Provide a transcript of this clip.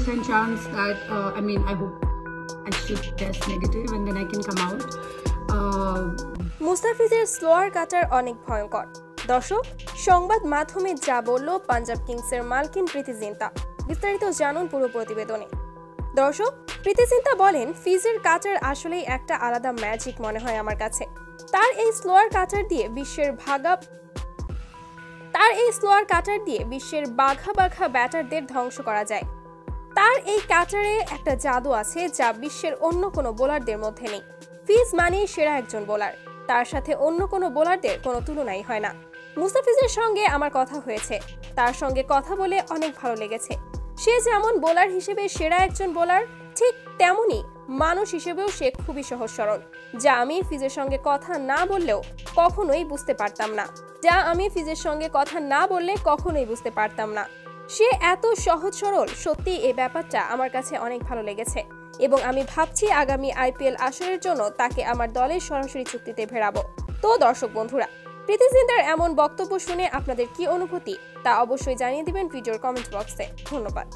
50% chance that I hope I should test negative and then I can come out. মুস্তাফিজের slower cutter অনেক ভয়ঙ্কর। দর্শক, সংবাদ মাধ্যমে যা বলল পাঞ্জাব কিংসের মালকিন প্রীতি জিন্তা, বিস্তারিত জানুন পুরো প্রতিবেদনে। দর্শক, প্রীতি জিন্তা বলেন, ফিজের কাটার আসলেই একটা আলাদা ম্যাজিক মনে হয় আমার কাছে। তার এই স্লোয়ার কাটার দিয়ে বিশ্বের বাঘা বাঘা ব্যাটারদের ধ্বংস করা যায়। তার এই কাটারে একটা জাদু আছে যা বিশ্বের অন্য কোনো বোলারদের মধ্যে নেই। ফিজ মানে সেরা একজন বোলার, তার সাথে অন্য কোনো বোলারদের কোনো তুলনাই হয় না। মুস্তাফিজের সঙ্গে আমার কথা হয়েছে, তার সঙ্গে কথা বলে অনেক ভালো লেগেছে। সে যেমন বোলার হিসেবে সেরা একজন বোলার, ঠিক তেমনি মানুষ হিসেবেও সে খুবই সহজ সরল, যা আমি ফিজের সঙ্গে কথা না বললে কখনোই বুঝতে পারতাম না। সে এত সহজ সরল, সত্যি এই ব্যাপারটা আমার কাছে অনেক ভালো লেগেছে এবং আমি ভাবছি আগামী IPL আসরের জন্য তাকে আমার দলের সরাসরি চুক্তিতে ভেড়াবো। তো দর্শক বন্ধুরা, প্রীতি জিন্তার এমন বক্তব্য শুনে আপনাদের কি অনুভূতি তা অবশ্যই জানিয়ে দিবেন ভিডিওর কমেন্ট বক্সে। ধন্যবাদ।